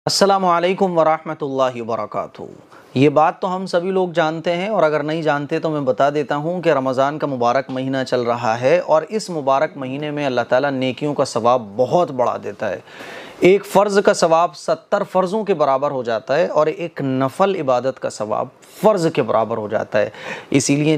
السلام علیکم ورحمۃ اللہ وبرکاتہ۔ یہ بات تو ہم سبھی لوگ جانتے ہیں، اور اگر نہیں جانتے تو میں بتا دیتا ہوں کہ رمضان کا مبارک مہینہ چل رہا ہے، اور اس مبارک مہینے میں اللہ تعالیٰ نیکیوں کا ثواب بہت بڑھا دیتا ہے۔ ایک فرض کا ثواب 70 فرضوں کے برابر ہو جاتا ہے، اور ایک نفل عبادت کا ثواب فرض کے برابر ہو جاتا ہے۔ اسی لیے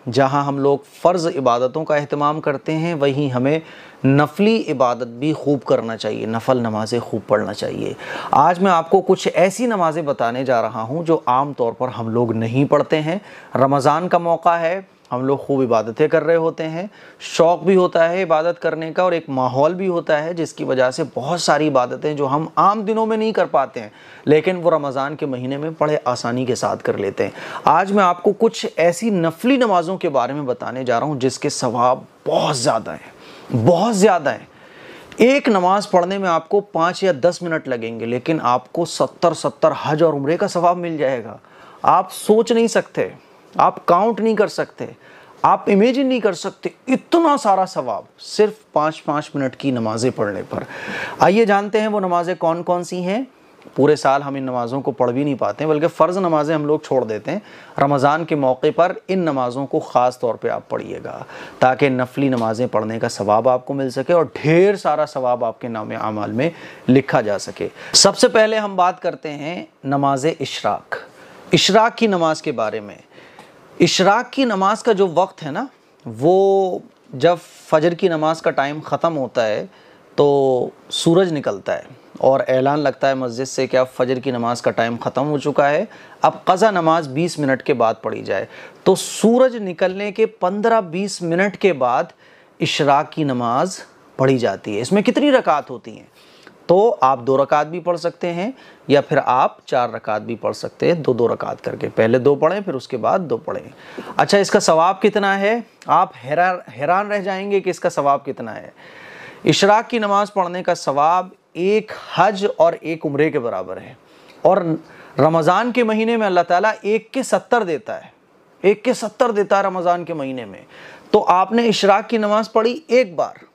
جہاں ہم لوگ فرض عبادتوں کا اہتمام کرتے ہیں، وہیں ہمیں نفلی عبادت بھی خوب کرنا چاہیے، نفل نمازیں خوب پڑھنا چاہیے۔ آج میں آپ کو کچھ ایسی نمازیں بتانے جا رہا ہوں جو عام طور پر ہم لوگ نہیں پڑھتے ہیں۔ رمضان کا موقع ہے، ہم لوگ خوب عبادتیں کر رہے ہوتے ہیں، شوق بھی ہوتا ہے عبادت کرنے کا، اور ایک ماحول بھی ہوتا ہے جس کی وجہ سے بہت ساری عبادتیں جو ہم عام دنوں میں نہیں کر پاتے ہیں، لیکن وہ رمضان کے مہینے میں بڑے آسانی کے ساتھ کر لیتے ہیں۔ آج میں آپ کو کچھ ایسی نفلی نمازوں کے بارے میں بتانے جا رہا ہوں جس کے ثواب بہت زیادہ ہیں۔ ایک نماز پڑھنے میں آپ کو 5 یا 10 منٹ لگیں گے، لیکن آپ کو 70 حج اور عمرے کا ثواب مل جائے گا۔ آپ سوچ نہیں سکتے، آپ کاؤنٹ نہیں کر سکتے، آپ امیجن نہیں کر سکتے، اتنا سارا ثواب صرف 5 منٹ کی نمازیں پڑھنے پر۔ آئیے جانتے ہیں وہ نمازیں کون کون سی ہیں۔ پورے سال ہم ان نمازوں کو پڑھ بھی نہیں پاتے ہیں، بلکہ فرض نمازیں ہم لوگ چھوڑ دیتے ہیں۔ رمضان کے موقع پر ان نمازوں کو خاص طور پہ آپ پڑھیے گا، تاکہ نفلی نمازیں پڑھنے کا ثواب آپ کو مل سکے اور ڈھیر سارا ثواب آپ کے نام اعمال میں لکھا جا سکے۔ سب سے پہلے ہم بات کرتے ہیں نماز اشراق کی نماز کے بارے میں۔ اشراق کی نماز کا جو وقت ہے نا، وہ جب فجر کی نماز کا ٹائم ختم ہوتا ہے تو سورج نکلتا ہے اور اعلان لگتا ہے مسجد سے کہ اب فجر کی نماز کا ٹائم ختم ہو چکا ہے، اب قضا نماز 20 منٹ کے بعد پڑھی جائے۔ تو سورج نکلنے کے 15-20 منٹ کے بعد اشراق کی نماز پڑھی جاتی ہے۔ اس میں کتنی رکعت ہوتی ہیں؟ تو آپ 2 رکعت بھی پڑھ سکتے ہیں، یا پھر آپ 4 رکعت بھی پڑھ سکتے ہیں، 2 رکعت کر کے۔ پہلے 2 پڑھیں، پھر اس کے بعد 2 پڑھیں۔ اچھا، اس کا ثواب کتنا ہے؟ آپ حیران رہ جائیں گے کہ اس کا ثواب کتنا ہے۔ اشراق کی نماز پڑھنے کا ثواب ایک حج اور ایک عمرے کے برابر ہے، اور رمضان کے مہینے میں اللہ تعالیٰ 1 کے 70 دیتا ہے، 1 کے 70 دیتا ہے رمضان کے مہینے میں۔ تو آپ نے اشراق کی نماز پڑھی ایک بار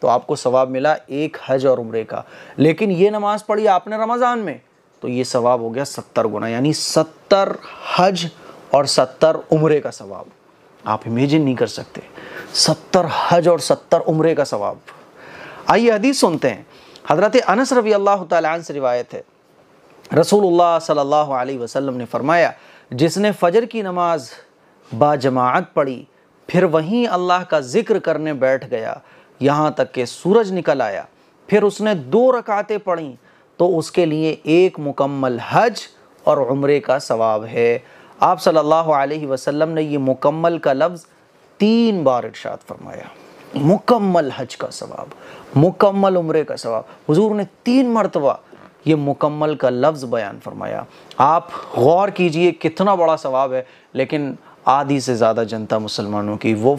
تو آپ کو ثواب ملا 1 حج اور عمرے کا، لیکن یہ نماز پڑھی آپ نے رمضان میں تو یہ ثواب ہو گیا 70 گنا، یعنی 70 حج اور 70 عمرے کا ثواب۔ آپ امیجن نہیں کر سکتے، 70 حج اور 70 عمرے کا ثواب۔ آئیے حدیث سنتے ہیں۔ حضرت انس رضی اللہ تعالیٰ عنہ سے روایت ہے، رسول اللہ صلی اللہ علیہ وسلم نے فرمایا، جس نے فجر کی نماز با جماعت پڑھی، پھر وہیں اللہ کا ذکر کرنے بیٹھ گیا یہاں تک کہ سورج نکل آیا، پھر اس نے 2 رکعتیں پڑھیں تو اس کے لیے 1 مکمل حج اور عمرے کا ثواب ہے۔ آپ صلی اللہ علیہ وسلم نے یہ مکمل کا لفظ 3 بار ارشاد فرمایا۔ مکمل حج کا ثواب، مکمل عمرے کا ثواب، حضور نے 3 مرتبہ یہ مکمل کا لفظ بیان فرمایا۔ آپ غور کیجئے کتنا بڑا ثواب ہے، لیکن آدھی سے زیادہ جنتا مسلمانوں کی وہ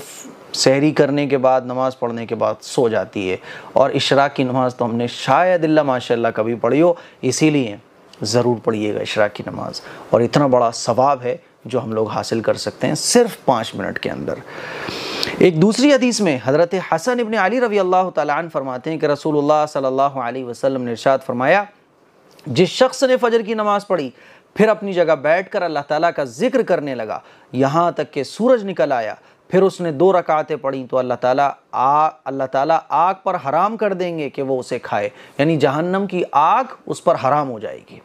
سحری کرنے کے بعد، نماز پڑھنے کے بعد سو جاتی ہے، اور اشراق کی نماز تو ہم نے شاید اللہ ماشاءاللہ کبھی پڑھی ہو، اسی لیے ضرور پڑھیے گا اشراق کی نماز، اور اتنا بڑا ثواب ہے جو ہم لوگ حاصل کر سکتے ہیں صرف 5 منٹ کے اندر۔ ایک دوسری حدیث میں حضرت حسن ابن علی رضی اللہ تعالیٰ عنہ فرماتے ہیں کہ رسول اللہ صلی اللہ علیہ وسلم نے ارشاد فرمایا، جس شخص نے فجر کی نماز پڑھی پھر اپنی جگہ بیٹھ کر اللہ تعالیٰ کا ذکر کرنے لگا یہاں تک کہ سورج نکل آیا، پھر اس نے 2 رکعتیں پڑھیں تو اللہ تعالیٰ آگ پر حرام کر دیں گے کہ وہ اسے کھائے، یعنی جہنم کی آگ اس پر حرام ہو جائے گی۔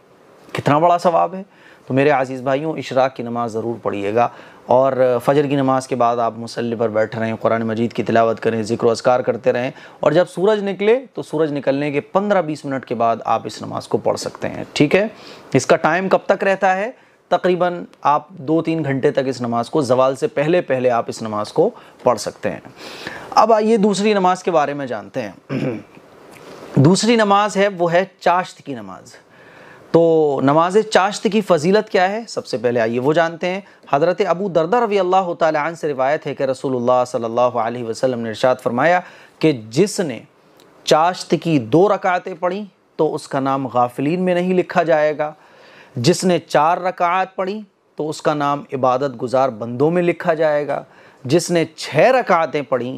کتنا بڑا ثواب ہے۔ تو میرے عزیز بھائیوں، اشراق کی نماز ضرور پڑھیے گا، اور فجر کی نماز کے بعد آپ مصلی پر بیٹھ رہیں، قرآن مجید کی تلاوت کریں، ذکر و اذکار کرتے رہیں، اور جب سورج نکلے تو سورج نکلنے کے 15-20 منٹ کے بعد آپ اس نماز کو پڑھ سکتے ہیں، ٹھیک ہے۔ اس کا ٹائم کب تک رہتا ہے؟ تقریباً آپ 2-3 گھنٹے تک اس نماز کو، زوال سے پہلے آپ اس نماز کو پڑھ سکتے ہیں۔ اب آئیے دوسری نماز کے بارے میں جانتے ہیں۔ دوسری نماز ہے، وہ ہے چاشت کی نماز۔ تو نماز چاشت کی فضیلت کیا ہے؟ سب سے پہلے آئیے وہ جانتے ہیں۔ حضرت ابو دردہ رضی اللہ تعالیٰ عنہ سے روایت ہے کہ رسول اللہ صلی اللہ علیہ وسلم نے ارشاد فرمایا کہ جس نے چاشت کی 2 رکعتیں پڑھیں تو اس کا نام غافلین میں نہیں لکھا جائے گا، جس نے 4 رکعات پڑھی تو اس کا نام عبادت گزار بندوں میں لکھا جائے گا، جس نے 6 رکعتیں پڑھیں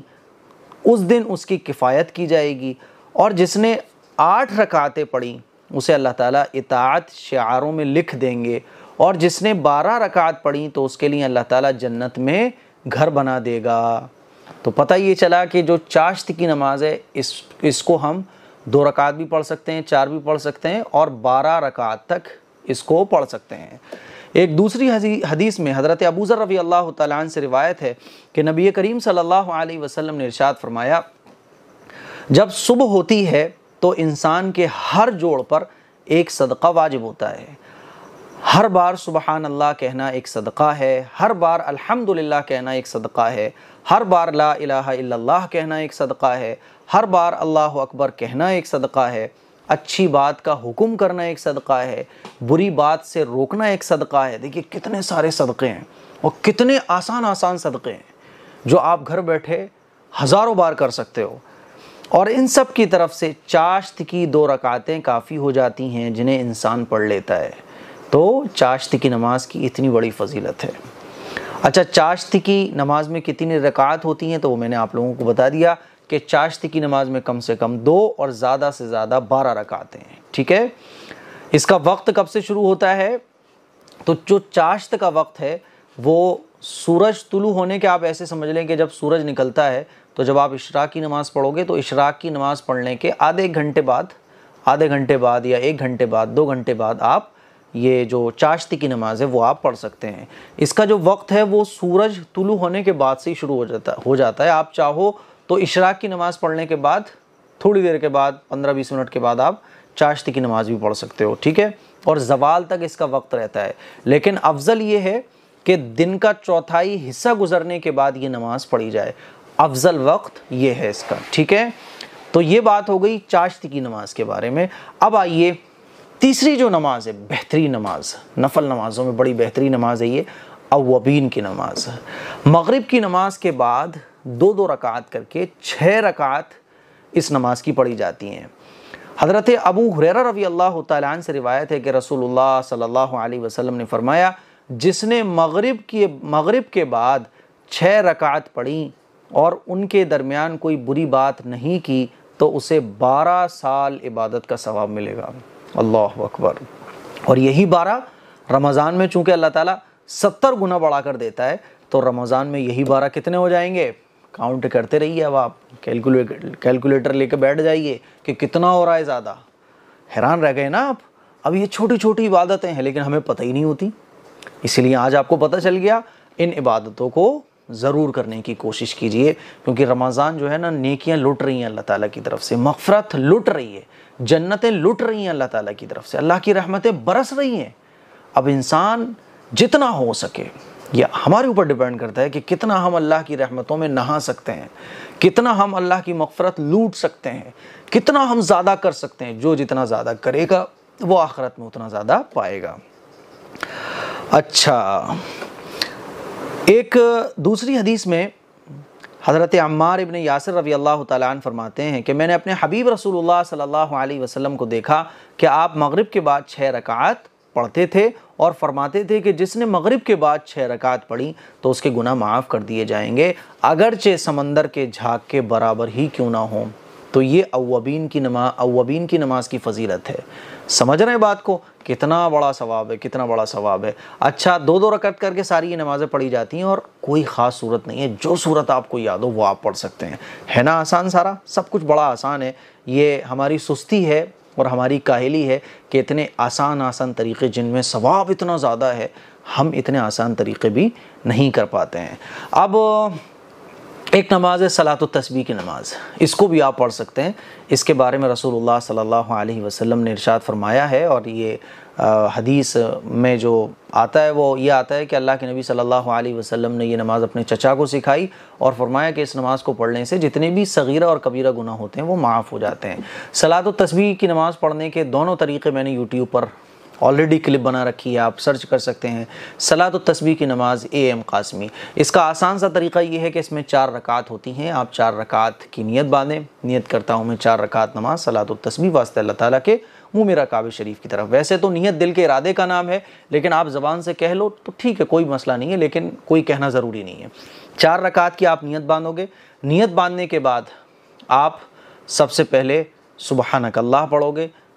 اس دن اس کی کفایت کی جائے گی، اور جس نے 8 رکعتیں پڑھیں اسے اللہ تعالیٰ اطاعت شعاروں میں لکھ دیں گے، اور جس نے 12 رکعت پڑھی تو اس کے لیے اللہ تعالیٰ جنت میں گھر بنا دے گا۔ تو پتہ یہ چلا کہ جو چاشت کی نماز ہے اس کو ہم 2 رکعت بھی پڑھ سکتے ہیں، 4 بھی پڑھ سکتے ہیں، اور 12 رکعت تک اس کو پڑھ سکتے ہیں۔ ایک دوسری حدیث میں حضرت ابو ذر رضی اللہ تعالیٰ عنہ سے روایت ہے کہ نبی کریم صلی اللہ علیہ وسلم نے ارشاد فرمایا، جب صبح ہوتی ہے تو انسان کے ہر جوڑ پر ایک صدقہ واجب ہوتا ہے۔ ہر بار سبحان اللہ کہنا ایک صدقہ ہے، ہر بار الحمدللہ کہنا ایک صدقہ ہے، ہر بار لا الہ الا اللہ کہنا ایک صدقہ ہے، ہر بار اللہ اکبر کہنا ایک صدقہ ہے، اچھی بات کا حکم کرنا ایک صدقہ ہے، بری بات سے روکنا ایک صدقہ ہے۔ دیکھیے کتنے سارے صدقے ہیں اور کتنے آسان صدقے ہیں جو آپ گھر بیٹھے ہزاروں بار کر سکتے ہو، اور ان سب کی طرف سے چاشت کی 2 رکعتیں کافی ہو جاتی ہیں جنہیں انسان پڑھ لیتا ہے۔ تو چاشت کی نماز کی اتنی بڑی فضیلت ہے۔ اچھا، چاشت کی نماز میں کتنی رکعات ہوتی ہیں تو وہ میں نے آپ لوگوں کو بتا دیا کہ چاشت کی نماز میں کم سے کم 2 اور زیادہ سے زیادہ 12 رکعتیں ہیں، ٹھیک ہے۔ اس کا وقت کب سے شروع ہوتا ہے؟ تو جو چاشت کا وقت ہے وہ سورج طلوع ہونے کے، آپ ایسے سمجھ لیں کہ جب سورج نکلتا ہے تو جب آپ عشراق کی نماز پڑھو گے تو عشراق کی نماز پڑھنے کے آدھے گھنٹے بعد یا 1 گھنٹے بعد 2 گھنٹے بعد آپ یہ جو چاشت کی نماز ہے وہ آپ پڑھ سکتے ہیں۔ اس کا جو وقت ہے وہ سورج طلوع ہونے کے بعد سے ہی شروع ہو جاتا ہے۔ آپ چاہو تو عشراق کی نماز پڑھنے کے بعد تھوڑی دیر کے بعد 15-20 منٹ کے بعد آپ چاشت کی نماز بھی پڑھ سکتے ہو، ٹھیک ہے، اور زوال تک اس کا وقت رہتا ہے۔ لیکن افضل یہ ہے کہ دن کا 1/4 حصہ گزرنے کے بعد یہ نماز پڑھی جائے، افضل وقت یہ ہے اس کا، ٹھیک ہے۔ تو یہ بات ہو گئی چاشت کی نماز کے بارے میں۔ اب آئیے تیسری جو نماز ہے، بہترین نماز، نفل نمازوں میں بڑی بہترین نماز ہے یہ اوابین کی نماز۔ مغرب کی نماز کے بعد 2 رکعت کر کے 6 رکعت اس نماز کی پڑھی جاتی ہیں۔ حضرت ابو ہریرہ رضی اللہ تعالیٰ عنہ سے روایت ہے کہ رسول اللہ صلی اللہ علیہ وسلم نے فرمایا، جس نے مغرب کے بعد 6 رکعت پڑھی اور ان کے درمیان کوئی بری بات نہیں کی تو اسے 12 سال عبادت کا ثواب ملے گا۔ اللہ اکبر۔ اور یہی 12 رمضان میں چونکہ اللہ تعالیٰ 70 گنا بڑھا کر دیتا ہے تو رمضان میں یہی 12 کتنے ہو جائیں گے؟ کاؤنٹ کرتے رہیے، اب آپ کیلکولیٹر لے کے بیٹھ جائیے کہ کتنا ہو رہا ہے زیادہ۔ حیران رہ گئے نا آپ؟ اب یہ چھوٹی چھوٹی عبادتیں ہیں لیکن ہمیں پتہ ہی نہیں ہوتی، اسی لیے آج آپ کو پتہ چل گیا۔ ان عبادتوں کو ضرور کرنے کی کوشش کیجئے، کیونکہ رمضان جو ہے نا، نیکیاں لٹ رہی ہیں اللہ تعالیٰ کی طرف سے، مغفرت لٹ رہی ہے، جنتیں لٹ رہی ہیں اللہ تعالیٰ کی طرف سے، اللہ کی رحمتیں برس رہی ہیں۔ اب انسان جتنا ہو سکے، یہ ہمارے اوپر ڈیپینڈ کرتا ہے کہ کتنا ہم اللہ کی رحمتوں میں نہا سکتے ہیں، کتنا ہم اللہ کی مغفرت لوٹ سکتے ہیں، کتنا ہم زیادہ کر سکتے ہیں۔ جو جتنا زیادہ کرے گا وہ آخرت میں اتنا زیادہ پائے گا۔ اچھا، ایک دوسری حدیث میں حضرت عمار ابن یاسر رضی اللہ تعالیٰ عنہ فرماتے ہیں کہ میں نے اپنے حبیب رسول اللہ صلی اللہ علیہ وسلم کو دیکھا کہ آپ مغرب کے بعد 6 رکعات پڑھتے تھے اور فرماتے تھے کہ جس نے مغرب کے بعد 6 رکعات پڑھی تو اس کے گناہ معاف کر دیے جائیں گے، اگرچہ سمندر کے جھاگ کے برابر ہی کیوں نہ ہوں۔ تو یہ اوابین کی نماز کی فضیلت ہے۔ سمجھ رہے ہیں بات کو؟ کتنا بڑا ثواب ہے، کتنا بڑا ثواب ہے۔ اچھا، 2 رکعت کر کے ساری یہ نمازیں پڑھی جاتی ہیں اور کوئی خاص صورت نہیں ہے، جو صورت آپ کو یاد ہو وہ آپ پڑھ سکتے ہیں۔ ہے نا آسان؟ سارا سب کچھ بڑا آسان ہے۔ یہ ہماری سستی ہے اور ہماری کاہلی ہے کہ اتنے آسان طریقے جن میں ثواب اتنا زیادہ ہے، ہم اتنے آسان طریقے بھی نہیں کر پاتے ہیں۔ اب ایک نماز ہے صلاۃ التسبیح کی نماز، اس کو بھی آپ پڑھ سکتے ہیں۔ اس کے بارے میں رسول اللہ صلی اللہ علیہ وسلم نے ارشاد فرمایا ہے، اور یہ حدیث میں جو آتا ہے وہ یہ آتا ہے کہ اللہ کے نبی صلی اللہ علیہ وسلم نے یہ نماز اپنے چچا کو سکھائی اور فرمایا کہ اس نماز کو پڑھنے سے جتنے بھی صغیرہ اور کبیرہ گناہ ہوتے ہیں وہ معاف ہو جاتے ہیں۔ صلاۃ التسبیح کی نماز پڑھنے کے دونوں طریقے میں نے یوٹیوب پر آلریڈی کلپ بنا رکھی ہے، آپ سرچ کر سکتے ہیں صلاۃ التسبیح کی نماز AM قاسمی۔ اس کا آسان سا طریقہ یہ ہے کہ اس میں 4 رکعات ہوتی ہیں، آپ 4 رکعات کی نیت باندھیں، نیت کرتا ہوں میں 4 رکعات نماز صلاۃ التسبیح واسطے اللہ تعالیٰ کے، منہ میرا کعبہ شریف کی طرف۔ ویسے تو نیت دل کے ارادے کا نام ہے، لیکن آپ زبان سے کہہ لو تو ٹھیک ہے، کوئی مسئلہ نہیں ہے، لیکن کوئی کہنا ضروری نہیں ہے۔ 4 رکعات کی آپ نیت باندھو گے، نیت باندھنے کے بعد آپ سب سے پہلے سبحانک اللہ پڑھو گے،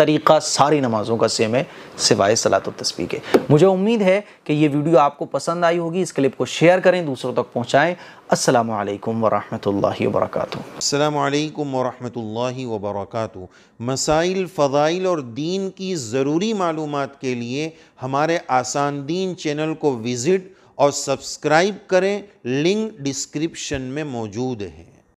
طریقہ ساری نمازوں کا سیم ہے سوائے صلاۃ التسبیح کے۔ مجھے امید ہے کہ یہ ویڈیو آپ کو پسند آئی ہوگی، اس کلپ کو شیئر کریں، دوسروں تک پہنچائیں۔ السلام علیکم ورحمۃ اللہ وبرکاتہ۔ السلام علیکم ورحمۃ اللہ وبرکاتہ۔ مسائل، فضائل اور دین کی ضروری معلومات کے لیے ہمارے آسان دین چینل کو وزٹ اور سبسکرائب کریں، لنک ڈسکرپشن میں موجود ہے۔